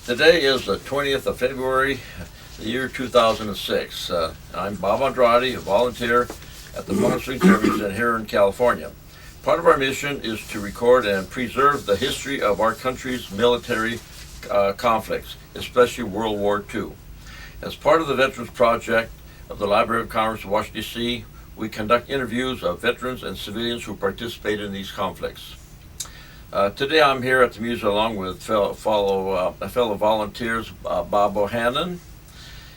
Today is the 20th of February, the year 2006. I'm Bob Andrade, a volunteer at the History Interviews in Heron, California. Part of our mission is to record and preserve the history of our country's military conflicts, especially World War II. As part of the Veterans Project of the Library of Congress in Washington, D.C., we conduct interviews of veterans and civilians who participate in these conflicts. Today I'm here at the museum along with fellow volunteers, Bob Bohannon,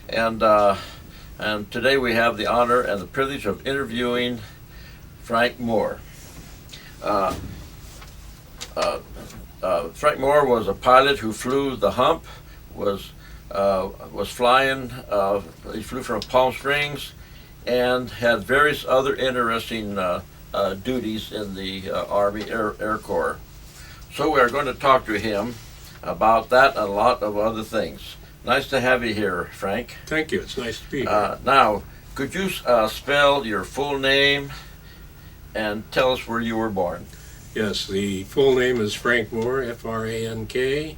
and today we have the honor and the privilege of interviewing Frank Moore. Frank Moore was a pilot who flew the Hump, was flying, he flew from Palm Springs, and had various other interesting duties in the Army Air Corps. So we are going to talk to him about that and a lot of other things. Nice to have you here, Frank. Thank you. It's nice to be here. Now, could you spell your full name and tell us where you were born? Yes, the full name is Frank Moore, F-R-A-N-K,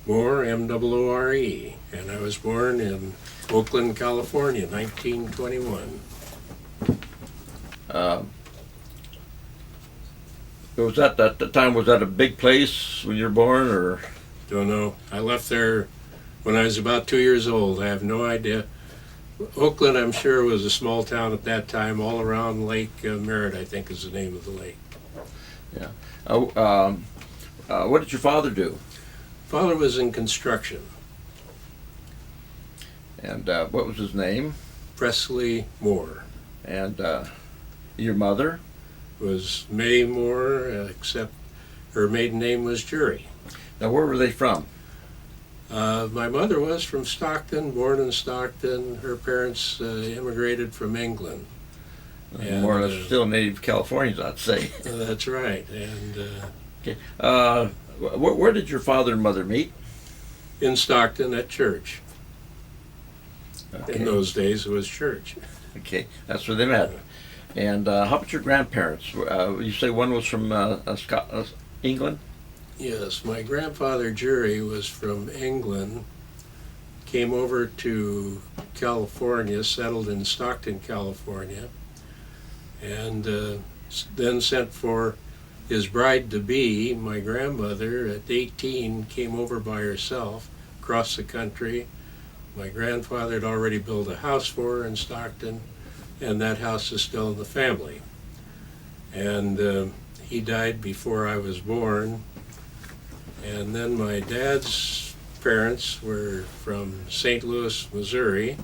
Moore, M-O-O-R-E, and I was born in Oakland, California, 1921. Was that at the time, was that a big place when you were born, or? Don't know. I left there when I was about 2 years old. I have no idea. Oakland, I'm sure, was a small town at that time, all around Lake Merritt, I think is the name of the lake. Yeah. What did your father do? Father was in construction. And what was his name? Presley Moore. And your mother? Was May Moore, except her maiden name was Jury. Now, where were they from? My mother was from Stockton, born in Stockton. Her parents immigrated from England. And, more or less still native Californians, I'd say. That's right. And okay. Where did your father and mother meet? In Stockton at church. Okay. In those days, it was church. Okay, that's where they met. And how about your grandparents? You say one was from England? Yes, my grandfather Jury was from England, came over to California, settled in Stockton, California, and then sent for his bride-to-be. My grandmother, at 18, came over by herself, across the country. My grandfather had already built a house for her in Stockton, and that house is still in the family. And he died before I was born. And then my dad's parents were from St. Louis, Missouri,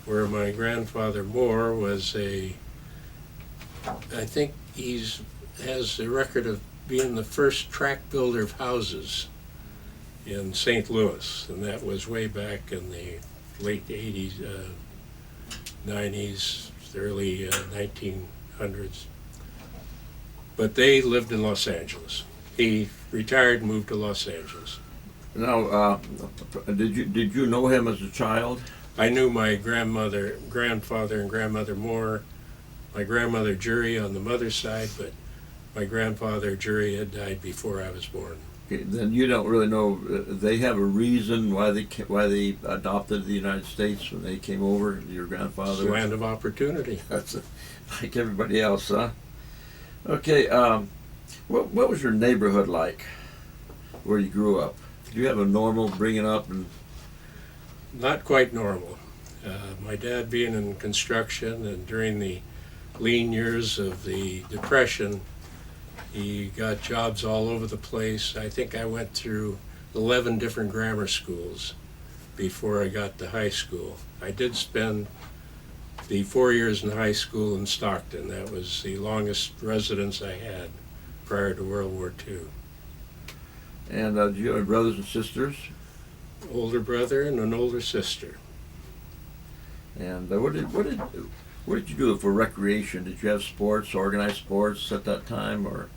where my grandfather Moore was I think has the record of being the first tract builder of houses in St. Louis, and that was way back in the late 80s, 90s, early 1900s. But they lived in Los Angeles. He retired and moved to Los Angeles. Now, did you know him as a child? I knew my grandfather and grandmother Moore, my grandmother Jury on the mother's side, but my grandfather Jury had died before I was born. Okay, then you don't really know. They have a reason why they adopted the United States when they came over. Your grandfather. It's the land of opportunity. That's like everybody else, huh? Okay. What was your neighborhood like, where you grew up? Did you have a normal bringing up? And not quite normal. My dad being in construction, and during the lean years of the Depression, he got jobs all over the place. I think I went through 11 different grammar schools before I got to high school. I did spend the 4 years in high school in Stockton. That was the longest residence I had prior to World War II. And did you have brothers and sisters? Older brother and an older sister. And what did you do for recreation? Did you have sports, organized sports at that time, or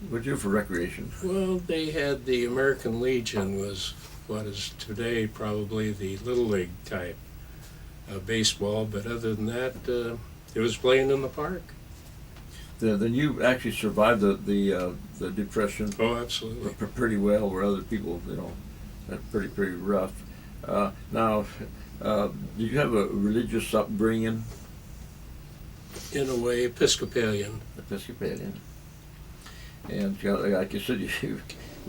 what did you do for recreation? Well, they had the American Legion, was what is today probably the Little League type baseball, but other than that, it was playing in the park. Then you actually survived the Depression. Oh, absolutely. Pretty well, where other people, That's pretty rough. Now, did you have a religious upbringing? In a way, Episcopalian. Episcopalian. And like you said, you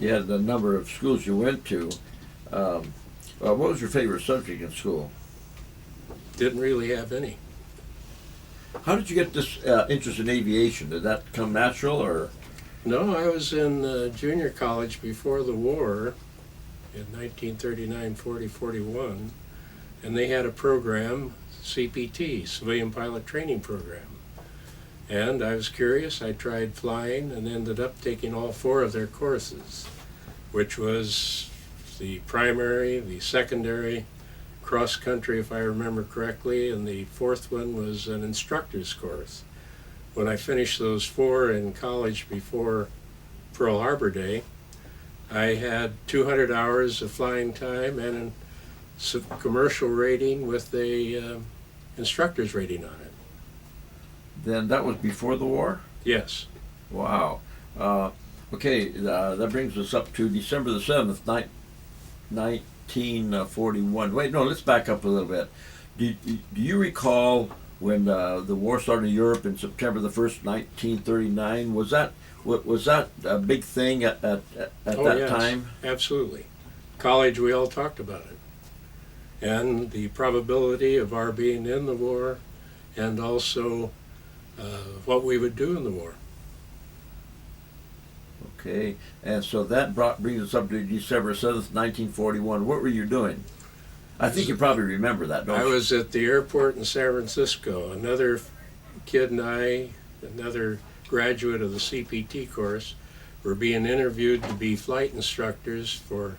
had a number of schools you went to. What was your favorite subject in school? Didn't really have any. How did you get this interest in aviation? Did that come natural, or? No, I was in junior college before the war in 1939, 40, 41, and they had a program, CPT, Civilian Pilot Training Program. And I was curious. I tried flying and ended up taking all 4 of their courses, which was the primary, the secondary, cross country, if I remember correctly, and the 4th one was an instructor's course. When I finished those 4 in college before Pearl Harbor Day, I had 200 hours of flying time and a commercial rating with a instructor's rating on it. Then that was before the war? Yes. Wow. Okay, that brings us up to December the 7th, 1941. Wait, no, let's back up a little bit. Do you recall when the war started in Europe in September the 1st, 1939? Was that a big thing at Oh, that yes, time? Absolutely. College, we all talked about it. And the probability of our being in the war, and also what we would do in the war. Okay, and so that brings us up to December 7th, 1941. What were you doing? I think you probably remember that, don't I you? was at the airport in San Francisco. Another kid and I, another graduate of the CPT course, were being interviewed to be flight instructors for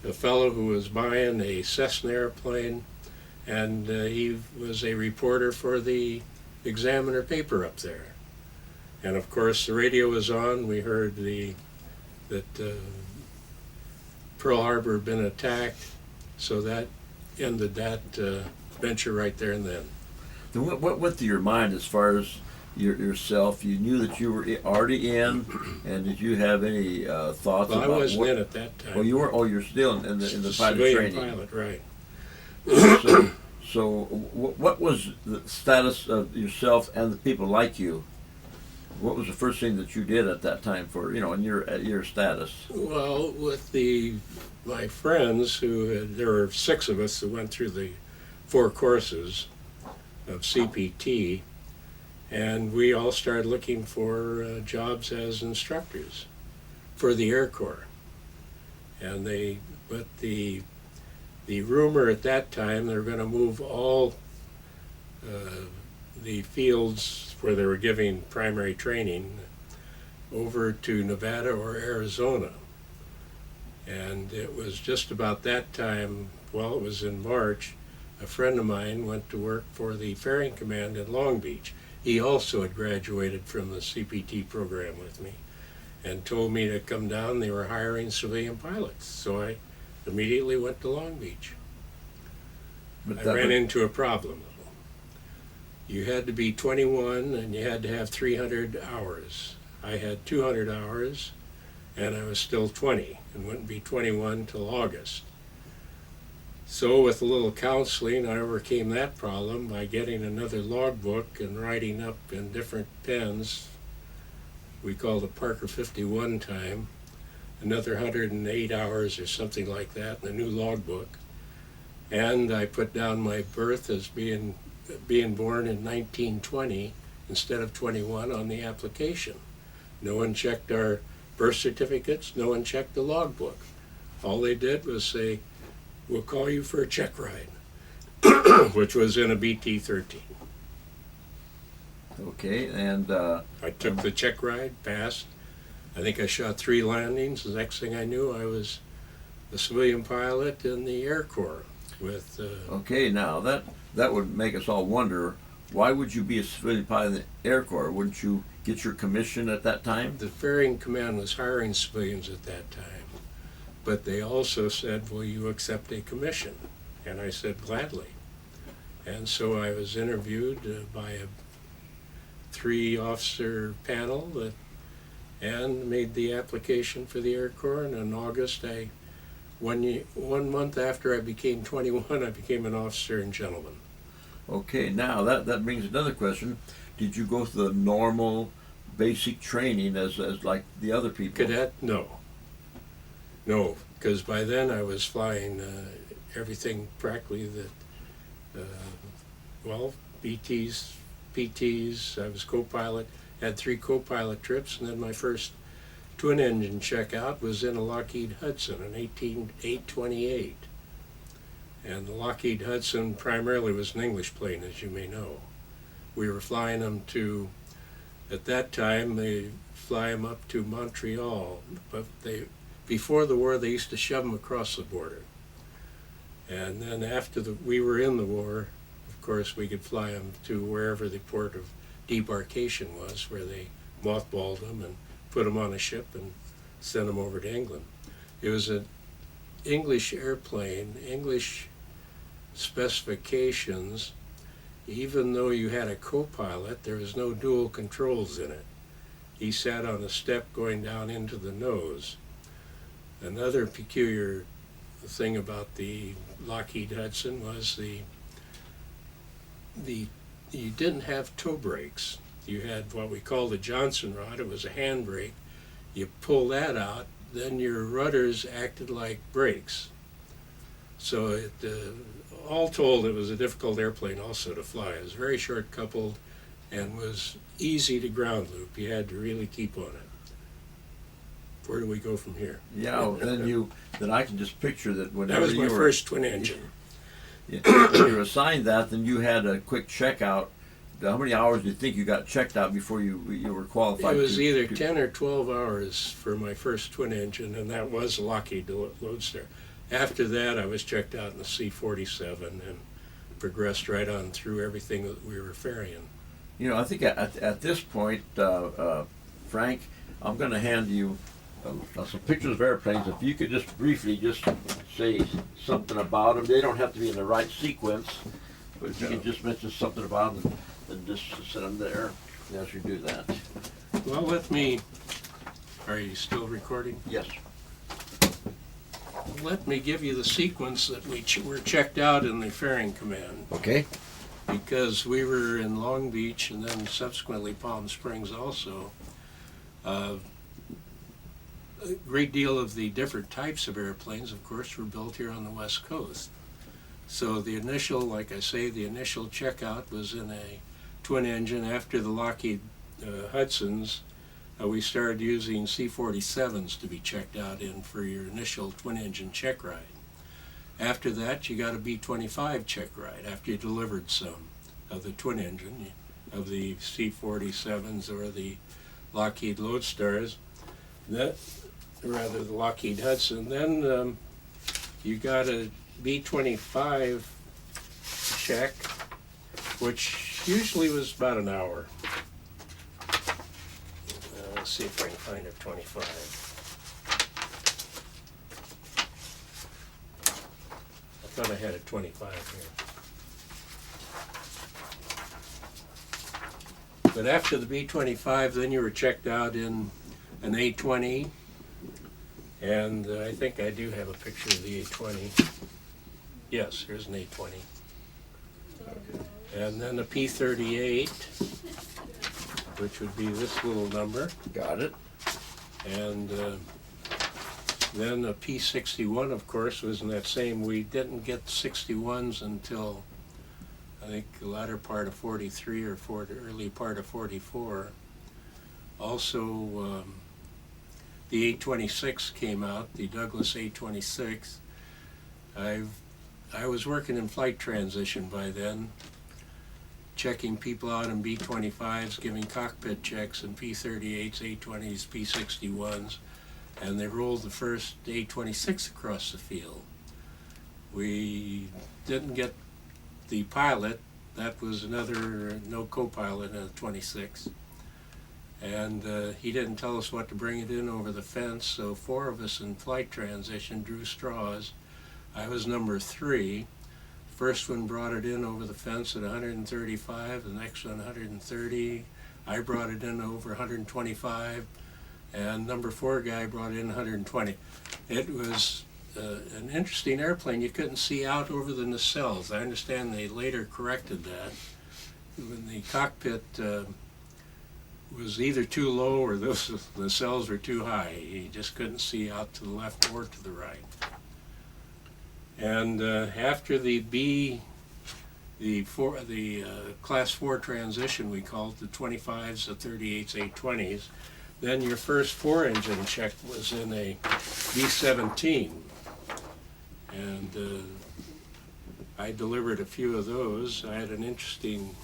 a fellow who was buying a Cessna airplane, and he was a reporter for the Examiner paper up there. And of course the radio was on. We heard that Pearl Harbor had been attacked, so that ended that venture right there and then. Then what went through your mind as far as yourself? You knew that you were already in, and did you have any thoughts Well, I about wasn't what? in at that time. Oh, you were. Oh, you're still in the pilot Civilian training. pilot, right. So what was the status of yourself and the people like you? What was the first thing that you did at that time for, in your status? Well, with my friends there were 6 of us that went through the 4 courses of CPT, and we all started looking for jobs as instructors for the Air Corps. And but the rumor at that time, they were going to move all the fields where they were giving primary training over to Nevada or Arizona. And it was just about that time, well, it was in March, a friend of mine went to work for the Ferrying Command in Long Beach. He also had graduated from the CPT program with me and told me to come down. They were hiring civilian pilots. So I immediately went to Long Beach. I ran into a problem. You had to be 21 and you had to have 300 hours. I had 200 hours and I was still 20 and wouldn't be 21 till August. So with a little counseling, I overcame that problem by getting another logbook and writing up in different pens. We called it Parker 51 time, another 108 hours or something like that in the new logbook. And I put down my birth as being born in 1920 instead of 21 on the application. No one checked our birth certificates, no one checked the logbook. All they did was say, "We'll call you for a check ride," which was in a BT-13. Okay, and I took the check ride, passed. I think I shot 3 landings. The next thing I knew, I was a civilian pilot in the Air Corps with... okay, now that would make us all wonder, why would you be a civilian pilot in the Air Corps? Wouldn't you get your commission at that time? The Ferrying Command was hiring civilians at that time. But they also said, "Will you accept a commission?" And I said, "Gladly." And so I was interviewed by a 3-officer panel and made the application for the Air Corps. And in August I 1 month after I became 21, I became an officer and gentleman. Okay, now that brings another question. Did you go through the normal basic training as like the other people? Cadet? No. No, because by then I was flying everything practically that, BTs, PTs, I was co-pilot, had 3 co-pilot trips, and then my first twin engine checkout was in a Lockheed Hudson, an 828. And the Lockheed Hudson primarily was an English plane, as you may know. We were flying them to, at that time, they fly them up to Montreal, but before the war, they used to shove them across the border. And then after we were in the war, of course, we could fly them to wherever the port of debarkation was, where they mothballed them and put them on a ship and sent them over to England. It was an English airplane, English specifications. Even though you had a co-pilot, there was no dual controls in it. He sat on a step going down into the nose. Another peculiar thing about the Lockheed Hudson was you didn't have toe brakes. You had what we call the Johnson rod. It was a handbrake. You pull that out, then your rudders acted like brakes. So all told, it was a difficult airplane also to fly. It was very short coupled and was easy to ground loop. You had to really keep on it. Where do we go from here? Yeah, then I can just picture that whenever That was my first twin engine. When you were assigned that, then you had a quick checkout. How many hours do you think you got checked out before you were qualified? It was either 10 or 12 hours for my first twin engine, and that was a Lockheed Lodestar. After that, I was checked out in the C-47 and progressed right on through everything that we were ferrying. You know, I think at this point, Frank, I'm going to hand you some pictures of airplanes. If you could just briefly just say something about them. They don't have to be in the right sequence, but if you could just mention something about them and just set them there as you do that. Well, are you still recording? Yes. Let me give you the sequence that we were checked out in the ferrying command. Okay. Because we were in Long Beach and then subsequently Palm Springs also. A great deal of the different types of airplanes, of course, were built here on the West Coast. So the initial, like I say, the initial checkout was in a twin engine. After the Lockheed Hudsons, we started using C-47s to be checked out in for your initial twin engine check ride. After that, you got a B-25 check ride after you delivered some of the twin engine of the C-47s or the Lockheed Lodestars. The Lockheed Hudson. Then you got a B-25 check, which usually was about an hour. Let's see if I can find a 25. I thought I had a 25 here. But after the B-25, then you were checked out in an A-20, and I think I do have a picture of the A-20. Yes, here's an A-20. And then a P-38, which would be this little number. Got it. And then a P-61, of course, was in that same. We didn't get 61s until I think the latter part of 43 or early part of 44. Also, the A-26 came out, the Douglas A-26. I was working in flight transition by then, checking people out in B-25s, giving cockpit checks in P-38s, A-20s, P-61s, and they rolled the first A-26 across the field. We didn't get the pilot. That was another no co-pilot in a 26. And he didn't tell us what to bring it in over the fence, so 4 of us in flight transition drew straws. I was number 3. First one brought it in over the fence at 135, the next one 130. I brought it in over 125, and number 4 guy brought it in 120. It was an interesting airplane. You couldn't see out over the nacelles. I understand they later corrected that. When the cockpit was either too low or the nacelles were too high. You just couldn't see out to the left or to the right. And after the class 4 transition, we called the 25s, the 38s, 820s, then your first 4-engine check was in a B-17. And I delivered a few of those. I had an interesting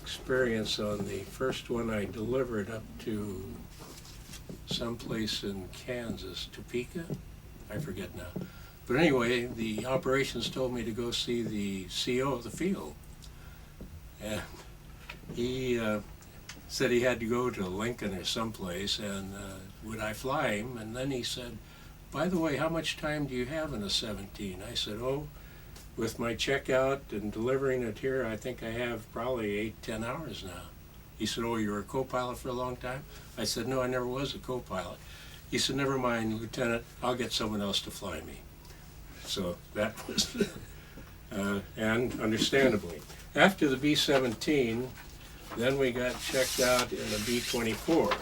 experience on the first one I delivered up to someplace in Kansas, Topeka? I forget now. But anyway, the operations told me to go see the CO of the field. And he said he had to go to Lincoln or someplace, and would I fly him? And then he said, by the way, how much time do you have in a 17? I said, oh, with my checkout and delivering it here, I think I have probably 8-10 hours now. He said, oh, you were a co-pilot for a long time? I said, no, I never was a co-pilot. He said, never mind, Lieutenant, I'll get someone else to fly me. So that was, and understandably. After the B-17, then we got checked out in the B-24.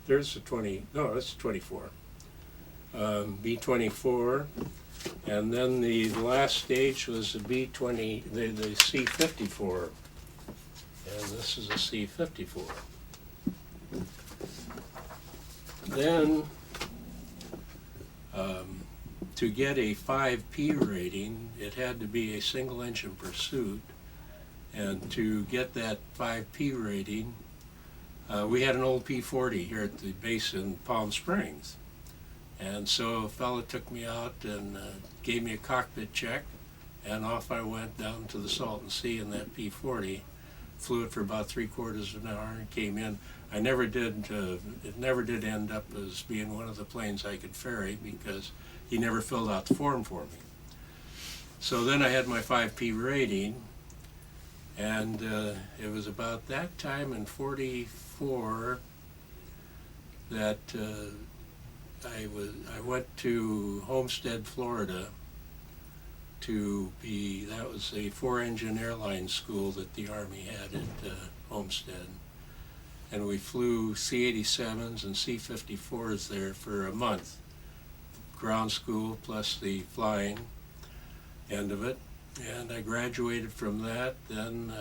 There's the 20, no, that's 24. B-24, and then the last stage was the B-20, the C-54, and this is a C-54. Then, to get a 5P rating, it had to be a single-engine pursuit, and to get that 5P rating, we had an old P-40 here at the base in Palm Springs. And so a fellow took me out and gave me a cockpit check, and off I went down to the Salton Sea in that P-40. Flew it for about 3/4 of an hour and came in. I never did, it never did end up as being one of the planes I could ferry because he never filled out the form for me. So then I had my 5P rating, and it was about that time in '44 that I went to Homestead, Florida that was a 4-engine airline school that the Army had at Homestead. And we flew C-87s and C-54s there for a month. Ground school plus the flying end of it. And I graduated from that. Then,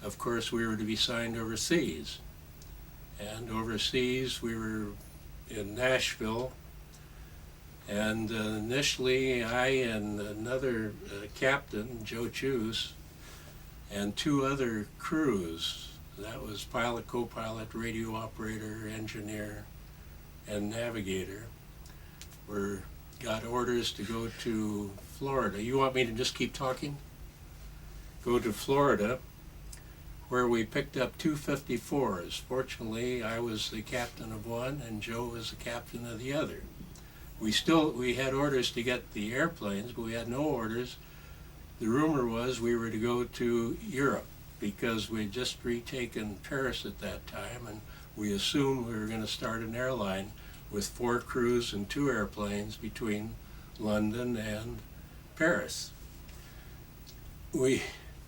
of course, we were to be signed overseas. And overseas, we were in Nashville, and initially I and another captain, Joe Chuse, and 2 other crews, that was pilot, co-pilot, radio operator, engineer, and navigator, got orders to go to Florida. You want me to just keep talking? Go to Florida, where we picked up 2 54s. Fortunately, I was the captain of one and Joe was the captain of the other. We had orders to get the airplanes, but we had no orders. The rumor was we were to go to Europe because we had just retaken Paris at that time, and we assumed we were going to start an airline with 4 crews and 2 airplanes between London and Paris.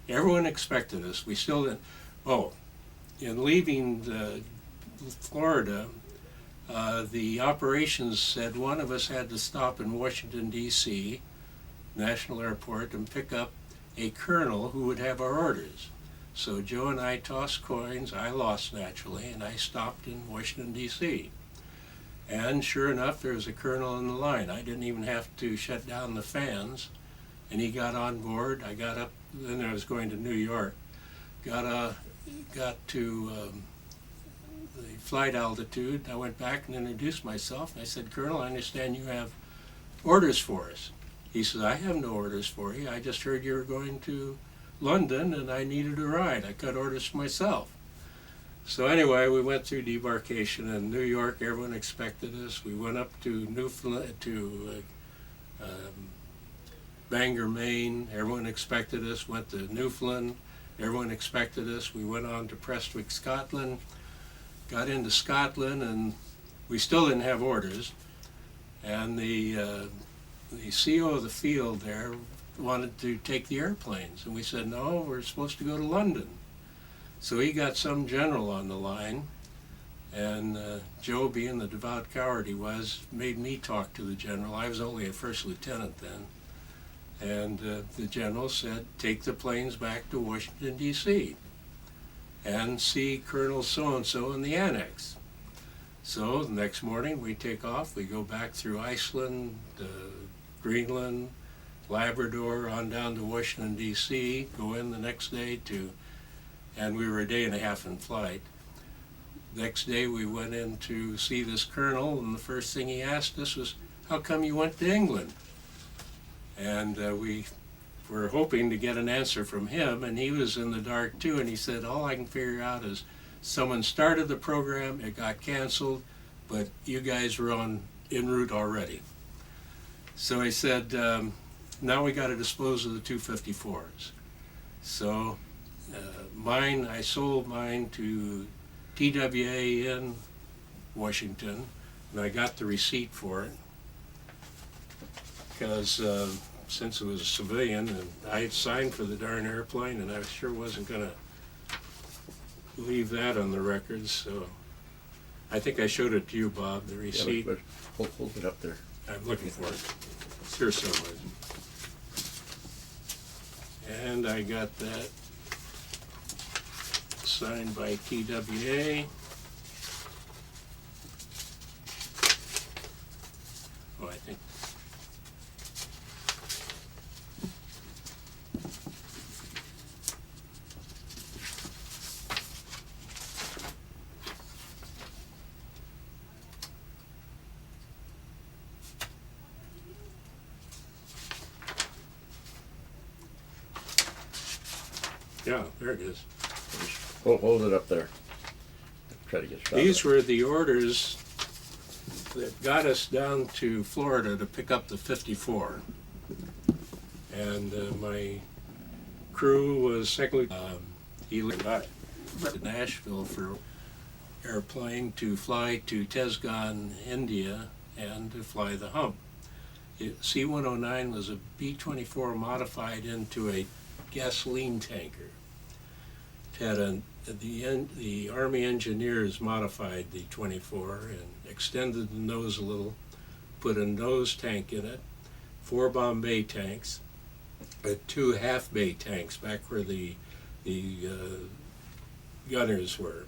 Everyone expected us. We still didn't. Oh, in leaving Florida, the operations said one of us had to stop in Washington, D.C., National Airport, and pick up a colonel who would have our orders. So Joe and I tossed coins. I lost naturally, and I stopped in Washington, D.C. And sure enough, there was a colonel on the line. I didn't even have to shut down the fans, and he got on board. I got up. Then I was going to New York. Got to the flight altitude. I went back and introduced myself. And I said, Colonel, I understand you have orders for us. He said, I have no orders for you. I just heard you were going to London and I needed a ride. I got orders for myself. So anyway, we went through debarkation in New York. Everyone expected us. We went up to Newfoundland, to Bangor, Maine. Everyone expected us. Went to Newfoundland. Everyone expected us. We went on to Prestwick, Scotland. Got into Scotland, and we still didn't have orders, and the CO of the field there wanted to take the airplanes, and we said, no, we're supposed to go to London. So he got some general on the line, and Joe, being the devout coward he was, made me talk to the general. I was only a first lieutenant then. And the general said, take the planes back to Washington, D.C. and see Colonel so-and-so in the annex. So the next morning we take off, we go back through Iceland, Greenland, Labrador, on down to Washington, D.C., go in the next day and we were a day and a half in flight. Next day we went in to see this colonel, and the first thing he asked us was, how come you went to England? And we were hoping to get an answer from him, and he was in the dark too, and he said, all I can figure out is someone started the program, it got canceled, but you guys were en route already. So he said, now we got to dispose of the 254s. So I sold mine to TWA in Washington, and I got the receipt for it, because since it was a civilian, and I had signed for the darn airplane, and I sure wasn't going to leave that on the records. So I think I showed it to you, Bob, the receipt. Yeah, but hold it up there. I'm looking for it. It's here somewhere. And I got that signed by TWA. Oh, I think. Yeah, there it is. Hold it up there. Try to get shot. These were the orders that got us down to Florida to pick up the 54. And my crew was second. He went to Nashville for airplane to fly to Tesgan, India, and to fly the hump. C-109 was a B-24 modified into a gasoline tanker. It had the Army engineers modified the 24 and extended the nose a little, put a nose tank in it, 4 Bombay tanks, 2 half-bay tanks back where the gunners were.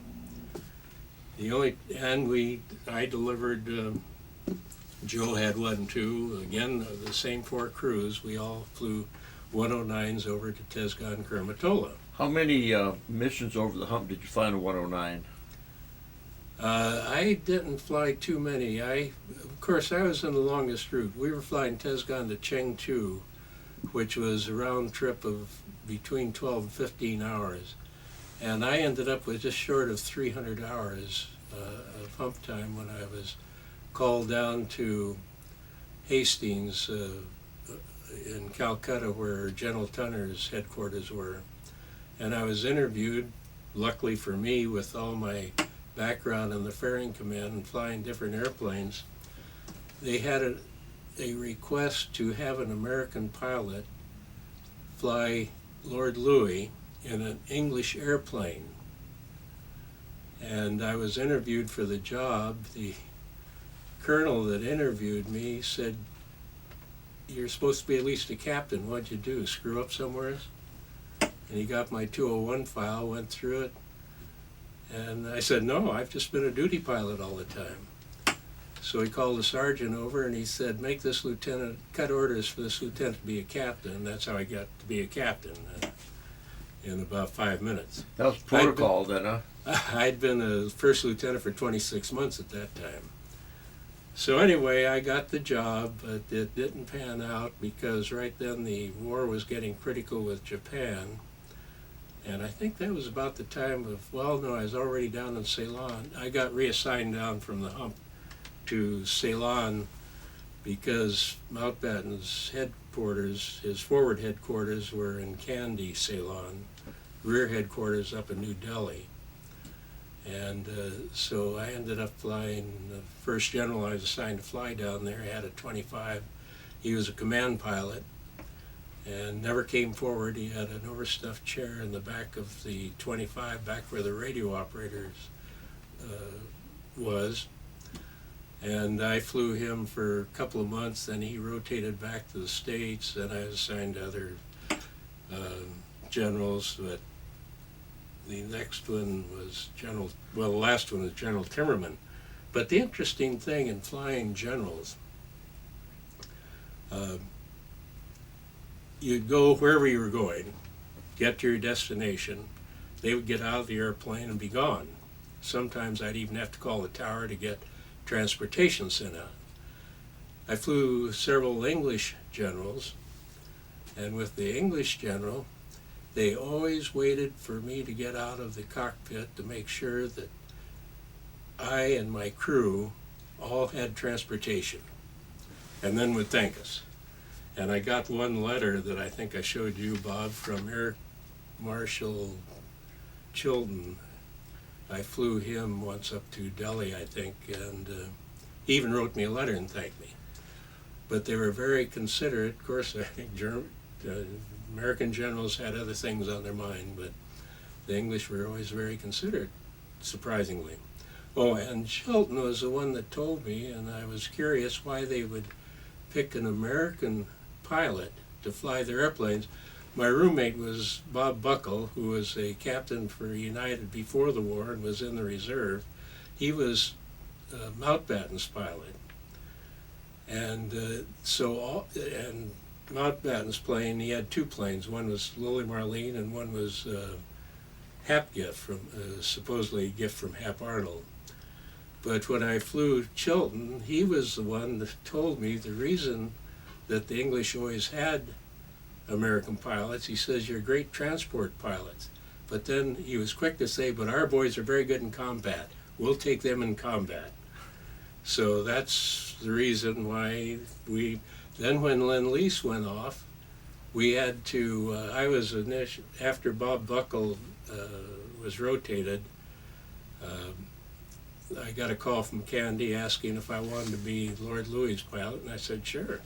I delivered. Joe had one too. Again, the same 4 crews. We all flew 109s over to Tesgan, Kermatola. How many missions over the hump did you fly in a 109? I didn't fly too many. Of course, I was in the longest route. We were flying Tesgan to Chengdu, which was a round trip of between 12 and 15 hours. And I ended up with just short of 300 hours of hump time when I was called down to Hastings in Calcutta, where General Tunner's headquarters were. And I was interviewed, luckily for me, with all my background in the Ferrying Command and flying different airplanes. They had a request to have an American pilot fly Lord Louis in an English airplane. And I was interviewed for the job. The colonel that interviewed me said, "You're supposed to be at least a captain. What'd you do, screw up somewhere?" And he got my 201 file, went through it, and I said, "No, I've just been a duty pilot all the time." So he called the sergeant over and he said, "Make this lieutenant, cut orders for this lieutenant to be a captain." And that's how I got to be a captain in about 5 minutes. That was protocol then, huh? I'd been a first lieutenant for 26 months at that time. So anyway, I got the job, but it didn't pan out because right then the war was getting critical with Japan. And I think that was about the time of, well, no, I was already down in Ceylon. I got reassigned down from the hump to Ceylon because Mountbatten's headquarters, his forward headquarters were in Kandy, Ceylon, rear headquarters up in New Delhi. And so I ended up flying the first general I was assigned to fly down there. He had a 25. He was a command pilot and never came forward. He had an overstuffed chair in the back of the 25, back where the radio operators was. And I flew him for a couple of months, then he rotated back to the States, and I was assigned to other generals, but the next one was the last one was General Timmerman. But the interesting thing in flying generals, you'd go wherever you were going, get to your destination, they would get out of the airplane and be gone. Sometimes I'd even have to call the tower to get transportation sent out. I flew several English generals, and with the English general, they always waited for me to get out of the cockpit to make sure that I and my crew all had transportation, and then would thank us. And I got one letter that I think I showed you, Bob, from Air Marshal Chilton. I flew him once up to Delhi, I think, and he even wrote me a letter and thanked me. But they were very considerate. Of course, I think American generals had other things on their mind, but the English were always very considerate, surprisingly. Oh, and Chilton was the one that told me, and I was curious why they would pick an American pilot to fly their airplanes. My roommate was Bob Buckle, who was a captain for United before the war and was in the reserve. He was Mountbatten's pilot. And and Mountbatten's plane, he had two planes. One was Lily Marlene and one was Hap gift, from supposedly a gift from Hap Arnold. But when I flew Chilton, he was the one that told me the reason that the English always had American pilots. He says, you're great transport pilots. But then he was quick to say, but our boys are very good in combat. We'll take them in combat. So that's the reason why then when Lend-Lease went off, we had to, after Bob Buckle was rotated, I got a call from Candy asking if I wanted to be Lord Louis' pilot, and I said, sure.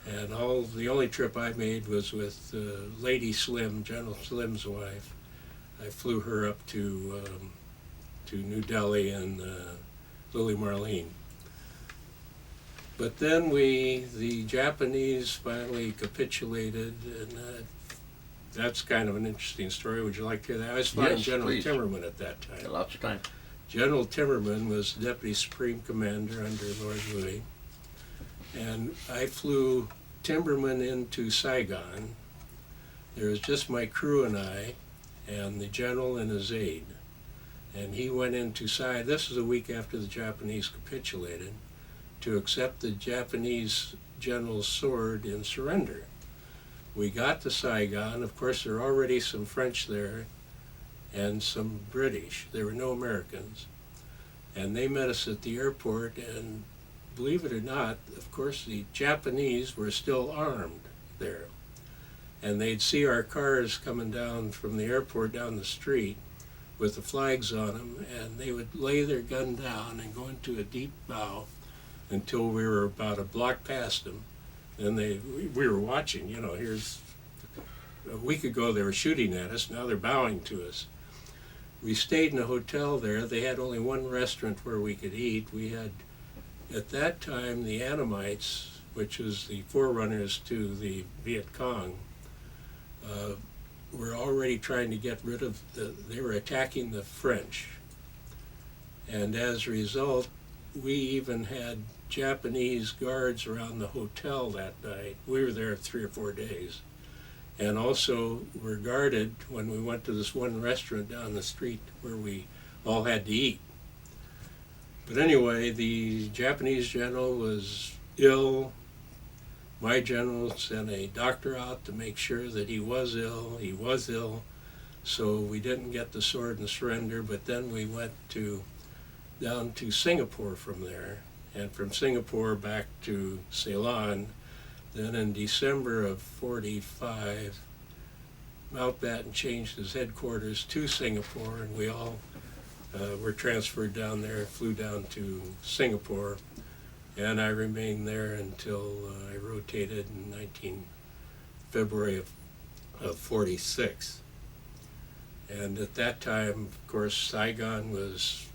And the only trip I made was with Lady Slim, General Slim's wife. I flew her up to New Delhi and Lily Marlene. But then the Japanese finally capitulated, and that's kind of an interesting story. Would you like to hear that? I was flying General please. Timmerman at that time. Lots of time. General Timmerman was Deputy Supreme Commander under Lord Louis. And I flew Timberman into Saigon. There was just my crew and I, and the general and his aide. And he went into Saigon. This was a week after the Japanese capitulated, to accept the Japanese general's sword in surrender. We got to Saigon. Of course, there were already some French there and some British. There were no Americans. And they met us at the airport, and believe it or not, of course, the Japanese were still armed there. And they'd see our cars coming down from the airport down the street with the flags on them, and they would lay their gun down and go into a deep bow until we were about a block past them. Then we were watching, here's, a week ago they were shooting at us, now they're bowing to us. We stayed in a hotel there. They had only one restaurant where we could eat. We had, at that time, the Annamites, which was the forerunners to the Viet Cong, were already trying to get rid of they were attacking the French. And as a result, we even had Japanese guards around the hotel that night. We were there 3 or 4 days. And also were guarded when we went to this one restaurant down the street where we all had to eat. But anyway, the Japanese general was ill. My general sent a doctor out to make sure that he was ill. He was ill, so we didn't get the sword and surrender, but then we went down to Singapore from there, and from Singapore back to Ceylon. Then in December of '45, Mountbatten changed his headquarters to Singapore, and we all were transferred down there, flew down to Singapore, and I remained there until I rotated in February of 46. And at that time, of course, Saigon was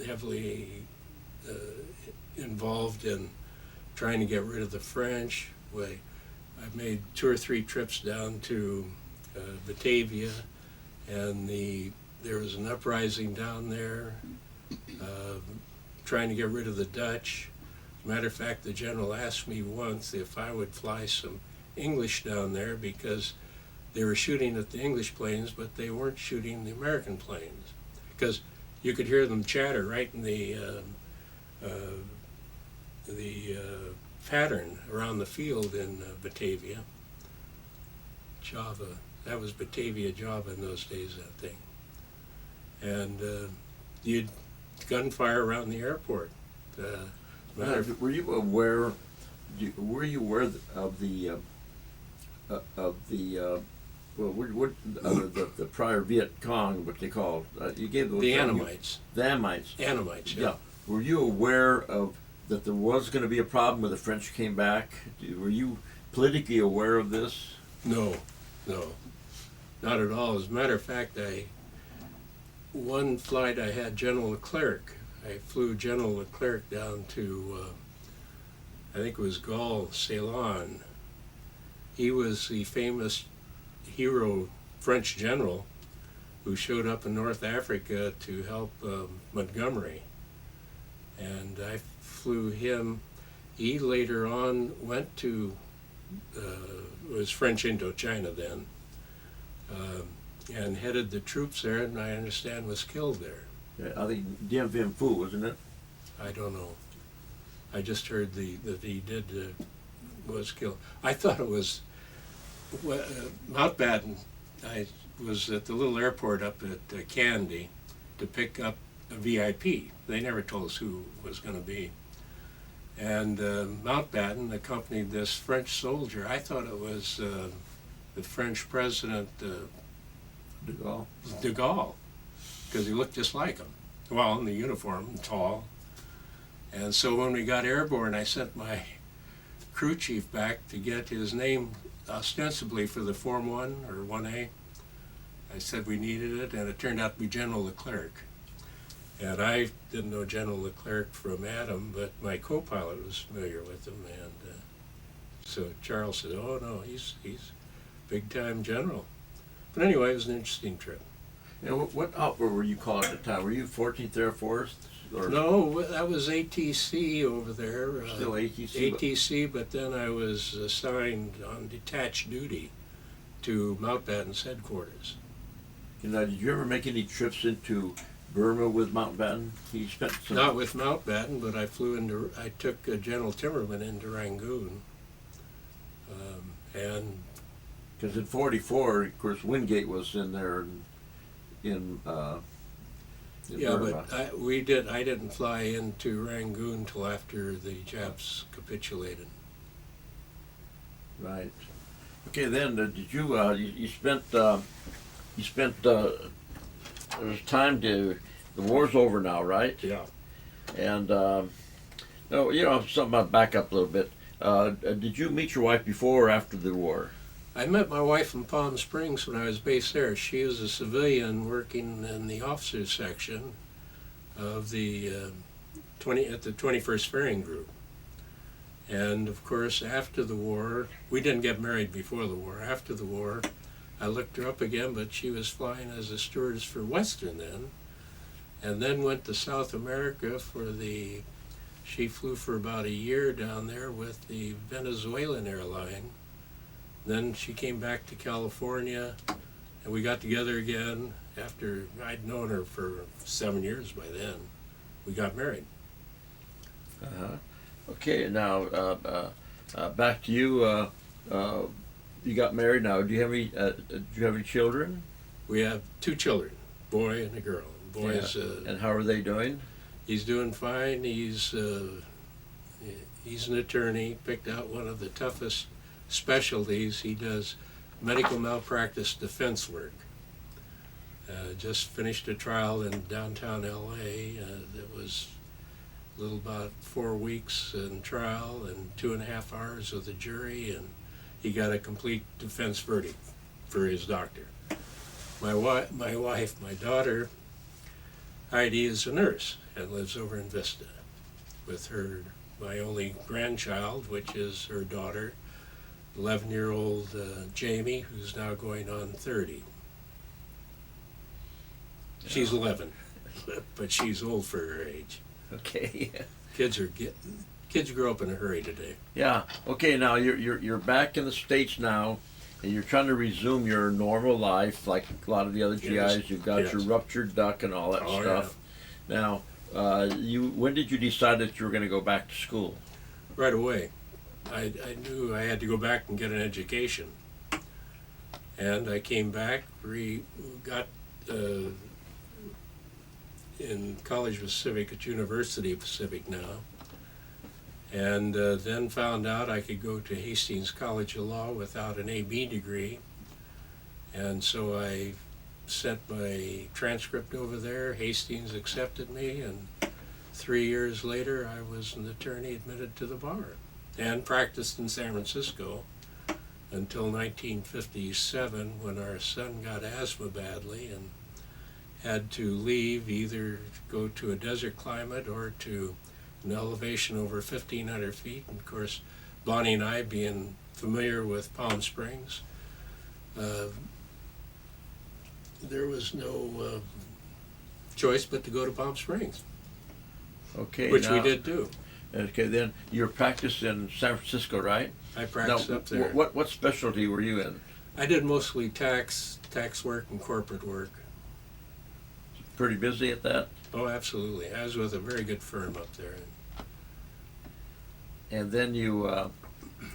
heavily involved in trying to get rid of the French. I made 2 or 3 trips down to Batavia, and there was an uprising down there trying to get rid of the Dutch. As a matter of fact, the general asked me once if I would fly some English down there because they were shooting at the English planes, but they weren't shooting the American planes. Because you could hear them chatter right in the pattern around the field in Batavia. Java, that was Batavia, Java in those days, I think. And you'd gunfire around the airport. Were you aware of the prior Viet Cong, what they called? You gave those the Annamites. The Annamites. Annamites, yeah. Yeah. Were you aware of that there was going to be a problem when the French came back? Were you politically aware of this? No, not at all. As a matter of fact, one flight I had General Leclerc. I flew General Leclerc down to, I think it was Gaulle, Ceylon. He was the famous hero French general who showed up in North Africa to help Montgomery. And I flew him. He later on went to, it was French Indochina then, and headed the troops there, and I understand was killed there. Yeah, I think Dien Bien Phu, wasn't it? I don't know. I just heard that he was killed. I thought it was Mountbatten. I was at the little airport up at Candy to pick up a VIP. They never told us who it was going to be. And Mountbatten accompanied this French soldier. I thought it was the French president, De Gaulle. De Gaulle, because he looked just like him. Well, in the uniform, tall. And so when we got airborne, I sent my crew chief back to get his name ostensibly for the Form 1 or 1A. I said we needed it, and it turned out to be General Leclerc. And I didn't know General Leclerc from Adam, but my co-pilot was familiar with him, and so Charles said, "Oh no, he's big-time general." But anyway, it was an interesting trip. And what opera were you called at the time? Were you 14th Air Force? Or No, that was ATC over there. Still ATC? ATC, but then I was assigned on detached duty to Mountbatten's headquarters. Did you ever make any trips into Burma with Mountbatten? He spent some... Not with Mountbatten, but I took General Timmerman into Rangoon. And Because in 44, of course, Wingate was in there in yeah, Burma. but I didn't fly into Rangoon till after the Japs capitulated. Right. Okay, then did you you spent there was time to the war's over now, right? Yeah. And no, something I'll back up a little bit. Did you meet your wife before or after the war? I met my wife in Palm Springs when I was based there. She was a civilian working in the officers section of the at the 21st Ferrying Group. And of course, after the war, we didn't get married before the war. After the war, I looked her up again, but she was flying as a stewardess for Western then, and then went to South America she flew for about a year down there with the Venezuelan airline. Then she came back to California, and we got together again after I'd known her for 7 years by then. We got married. Uh-huh. Okay, now back to you. You got married now. Do you have any children? We have 2 children, boy and a girl. The boy's and how are they doing? he's doing fine. He's an attorney. Picked out one of the toughest specialties. He does medical malpractice defense work. Just finished a trial in downtown LA that was a little about 4 weeks in trial and 2.5 hours with the jury, and he got a complete defense verdict for his doctor. My wife, my daughter, Heidi, is a nurse and lives over in Vista with her, my only grandchild, which is her daughter, 11-year-old Jamie, who's now going on 30. She's 11, but she's old for her age. Okay. Kids grow up in a hurry today. Yeah. Okay. Now you're back in the States now, and you're trying to resume your normal life like a lot of the other GIs. Yes. You've got Yes. your ruptured duck and all that Oh, stuff. Now, when did you decide that you were going to go back to school? Right away. I knew I had to go back and get an education. And I came back, got in College Pacific at University of Pacific now, and then found out I could go to Hastings College of Law without an AB degree. And so I sent my transcript over there. Hastings accepted me, and 3 years later I was an attorney admitted to the bar and practiced in San Francisco until 1957, when our son got asthma badly and had to leave, either to go to a desert climate or to an elevation over 1,500 feet. And of course, Bonnie and I, being familiar with Palm Springs, there was no choice but to go to Palm Springs, Okay. which we now- did do. Okay. Then you practiced in San Francisco, right? I practiced now, up there. What specialty were you in? I did mostly tax work and corporate work. Pretty busy at that. Oh, absolutely. I was with a very good firm up there. And then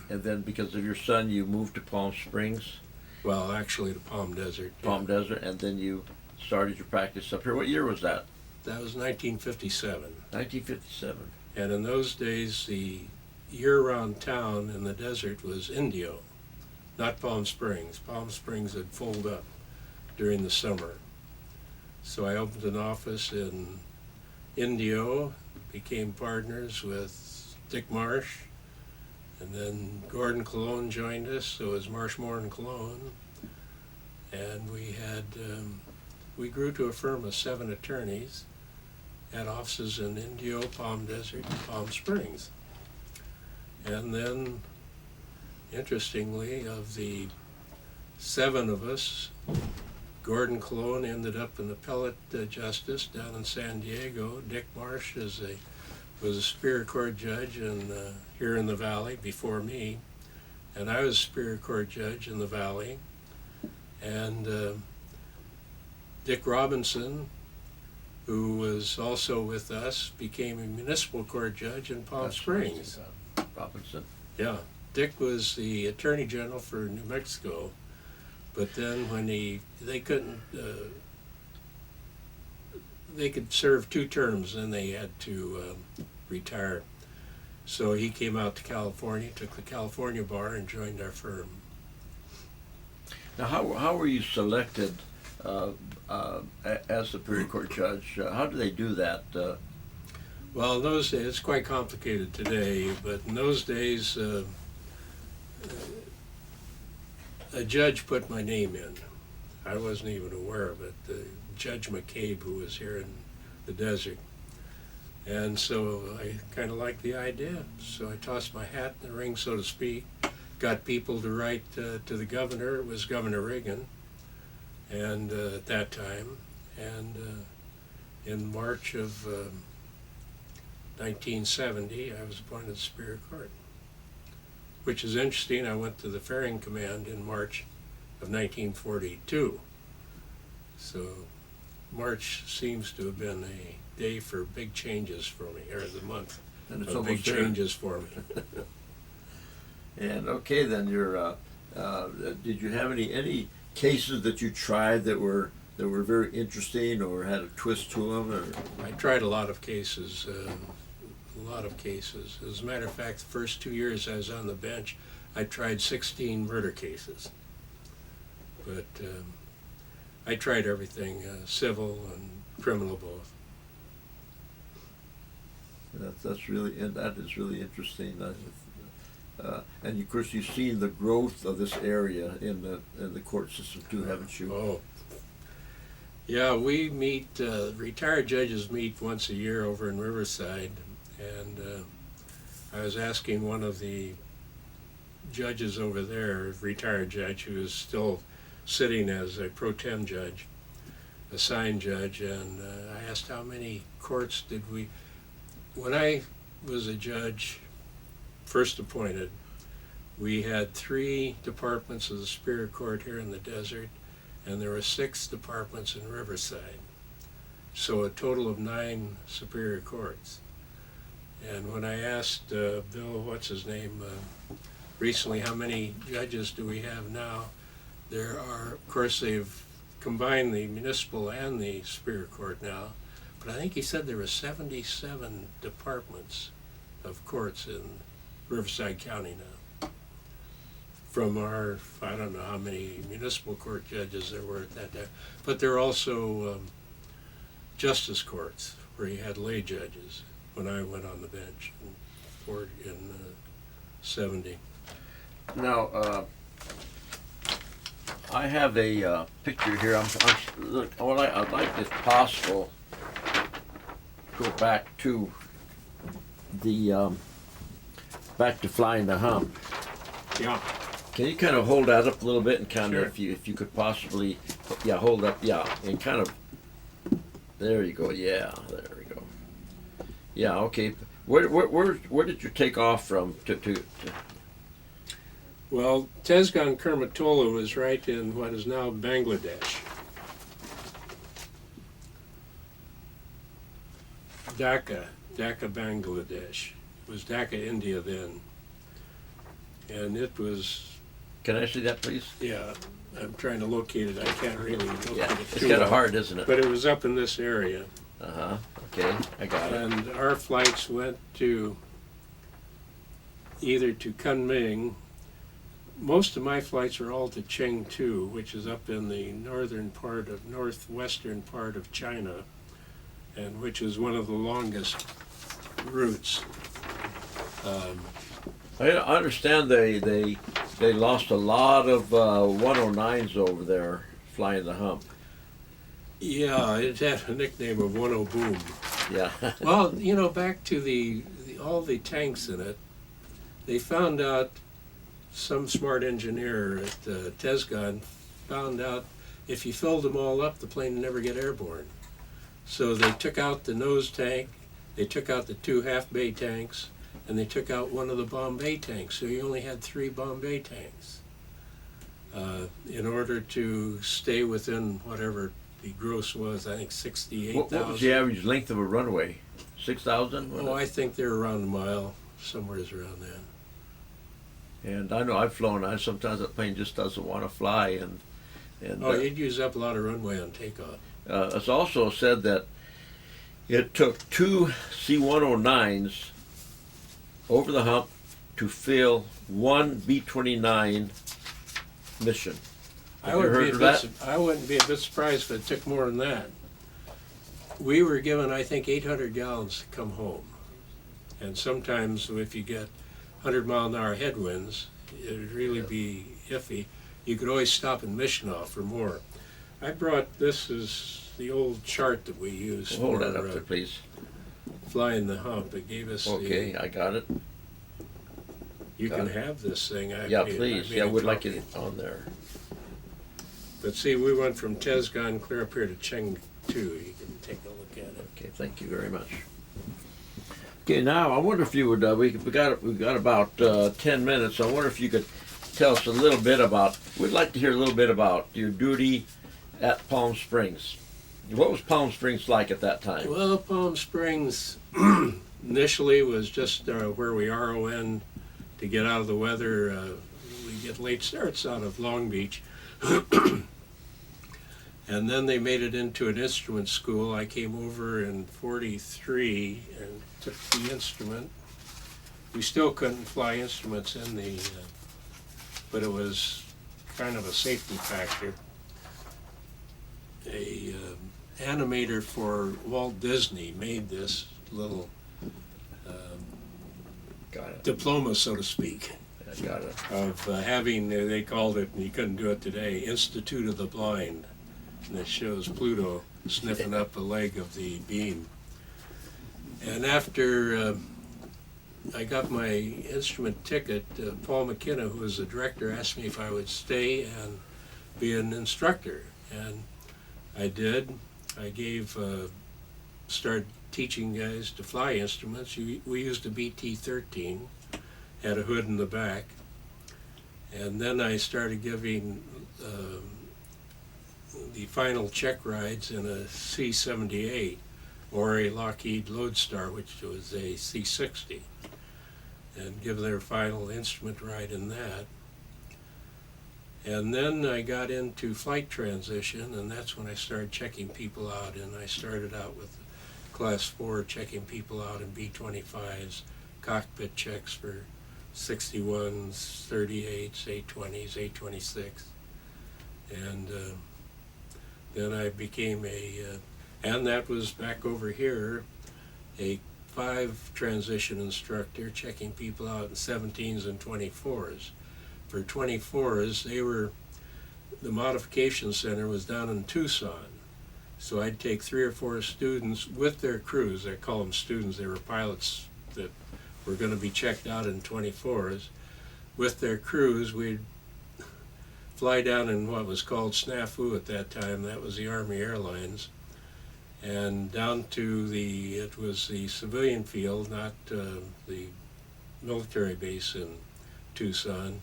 and then because of your son, you moved to Palm Springs, Well, actually to Palm Desert. yeah. Palm Desert, and then you started your practice up here. What year was that? That was 1957. 1957. And in those days, the year-round town in the desert was Indio, not Palm Springs. Palm Springs had fulled up during the summer. So I opened an office in Indio, became partners with Dick Marsh, and then Gordon Cologne joined us, so it was Marshmore and Cologne. And we grew to a firm of 7 attorneys, had offices in Indio, Palm Desert, and Palm Springs. And then, interestingly, of the 7 of us, Gordon Cologne ended up an appellate justice down in San Diego. Dick Marsh was a Superior Court judge here in the Valley before me, and I was a Superior Court judge in the Valley. And Dick Robinson, who was also with us, became a municipal court judge in Palm Springs. Robinson. Yeah, Dick was the Attorney General for New Mexico, but then when they couldn't, they could serve 2 terms, and they had to retire. So he came out to California, took the California bar, and joined our firm. Now, how were you selected as Superior Court judge? How do they do that? Well, in those days, it's quite complicated today, but in those days, a judge put my name in. I wasn't even aware of it. Judge McCabe, who was here in the desert. And so I kind of liked the idea. So I tossed my hat in the ring, so to speak. Got people to write to the governor. It was Governor Reagan, and at that time. And in March of 1970, I was appointed Superior Court, which is interesting. I went to the Ferrying Command in March of 1942. So March seems to have been a day for big changes for me, or the month And it's of big almost there. changes for me. And okay, then did you have any cases that you tried that were very interesting or had a twist to them? Or? I tried a lot of cases, As a matter of fact, the first 2 years I was on the bench, I tried 16 murder cases. But I tried everything, civil and criminal both. That is really interesting. And of course, you've seen the growth of this area in the court system too, haven't you? Oh, yeah. We meet retired judges meet once a year over in Riverside, and I was asking one of the judges over there, retired judge, who is still sitting as a pro tem judge, assigned judge, and I asked how many courts did we. When I was a judge, first appointed, we had 3 departments of the Superior Court here in the desert, and there were 6 departments in Riverside. So a total of 9 Superior Courts. And when I asked Bill, what's his name, recently, how many judges do we have now? There are, of course, they've combined the municipal and the Superior Court now, but I think he said there were 77 departments of courts in Riverside County now. From our, I don't know how many municipal court judges there were at that time, but there are also justice courts where you had lay judges when I went on the bench in 70. Now, I have a picture here. Look, I'd like, if possible, go back to the back to flying the hump. Yeah. Can you kind of hold that up a little bit and kind Sure. of, if you could possibly, yeah, hold up, yeah, and kind of, there you go, yeah, there we go. Yeah, okay. Where did you take off from to Well, Tezgan Kermatola was right in what is now Bangladesh. Dhaka, Bangladesh. It was Dhaka, India then. And it was, Can I see that, please? yeah, I'm trying to locate it. I can't really locate Yeah, it it's too kind of well. hard, isn't it? But it was up in this area. Uh-huh, okay, I got it. And our flights went to either to Kunming. Most of my flights were all to Chengdu, which is up in the northwestern part of China, and which is one of the longest routes. I understand they lost a lot of 109s over there flying the hump. Yeah, it had a nickname of 10 Boom. Yeah. Well, you know, back to all the tanks in it, they found out, some smart engineer at Tezgan found out if you filled them all up, the plane would never get airborne. So they took out the nose tank, they took out the 2 half-bay tanks, and they took out one of the Bombay tanks. So you only had 3 Bombay tanks in order to stay within whatever the gross was, I think 68,000. What was the average length of a runway? 6,000? Oh, I think they're around a mile, somewhere around that. And I know I've flown. Sometimes that plane just doesn't want to fly, and You'd use up a lot of runway on takeoff. it's also said that it took 2 C-109s over the hump to fill 1 B-29 mission. I wouldn't be a bit surprised if it took more than that. We were given, I think, 800 gallons to come home. And sometimes if you get 100-mile-an-hour headwinds, it would really be iffy. You could always stop in Missionov for more. I brought, this is the old chart that we use Hold for that up there, please. flying the hump. It gave us Okay, I got it. You got can it. have this thing. Yeah, please. Yeah, we'd like it on there. But see, we went from Tezgan clear up here to Chengdu. You can take a look at it. Okay, thank you very much. Okay, now I wonder if you would. We've got about 10 minutes. I wonder if you could tell us a little bit about. We'd like to hear a little bit about your duty at Palm Springs. What was Palm Springs like at that time? Well, Palm Springs initially was just where we RON to get out of the weather. We get late starts out of Long Beach. And then they made it into an instrument school. I came over in 43 and took the instrument. We still couldn't fly instruments in the, but it was kind of a safety factor. animator for Walt Disney made this little Got it. diploma, so to speak, I got it. of having, they called it, and you couldn't do it today, Institute of the Blind. And it shows Pluto sniffing up a leg of the beam. And after I got my instrument ticket, Paul McKenna, who was the director, asked me if I would stay and be an instructor. And I did. I started teaching guys to fly instruments. We used a BT-13, had a hood in the back. And then I started giving the final check rides in a C-78 or a Lockheed Lodestar, which was a C-60, and give their final instrument ride in that. And then I got into flight transition, and that's when I started checking people out. And I started out with Class 4, checking people out in B-25s, cockpit checks for 61s, 38s, A-20s, A-26. And then I became and that was back over here, a 5 transition instructor, checking people out in 17s and 24s. For 24s, the modification center was down in Tucson. So I'd take 3 or 4 students with their crews. I call them students, they were pilots that were going to be checked out in 24s. With their crews, we'd fly down in what was called Snafu at that time. That was the Army Airlines. And down to it was the civilian field, not the military base in Tucson.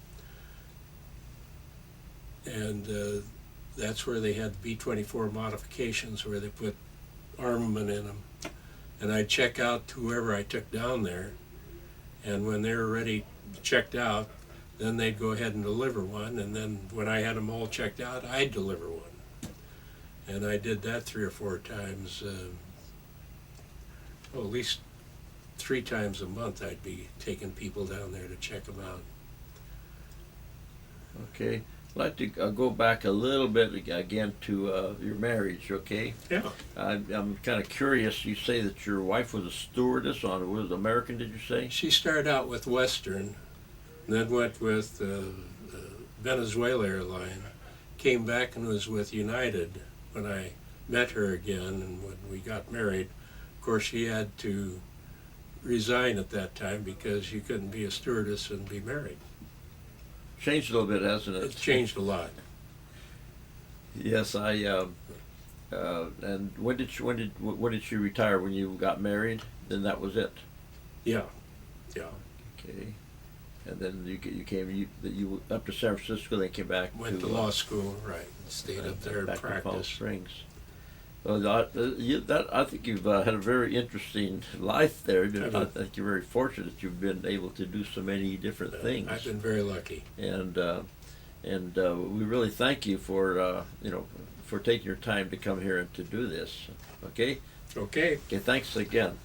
And that's where they had B-24 modifications, where they put armament in them. And I'd check out whoever I took down there, and when they were ready, checked out, then they'd go ahead and deliver one, and then when I had them all checked out, I'd deliver one. And I did that 3 or 4 times, at least 3 times a month I'd be taking people down there to check them out. Okay. I'd like to go back a little bit again to your marriage, okay? Yeah. I'm kind of curious. You say that your wife was a stewardess was American, did you say? She started out with Western, then went with Venezuela Airline, came back and was with United when I met her again, and when we got married. Of course, she had to resign at that time because you couldn't be a stewardess and be married. Changed a little bit, hasn't it? It's changed a lot. Yes, and when did she retire? When you got married? Then that was it. Yeah. Okay. And then you up to San Francisco, then came back. Went to law school, right? Stayed up there and back to Palm practiced. Springs. Well, I think you've had a very interesting life there. I think you're very fortunate that you've been able to do so many different things. I've been very lucky. And we really thank you for for taking your time to come here and to do this. Okay. Okay. Okay. Thanks again.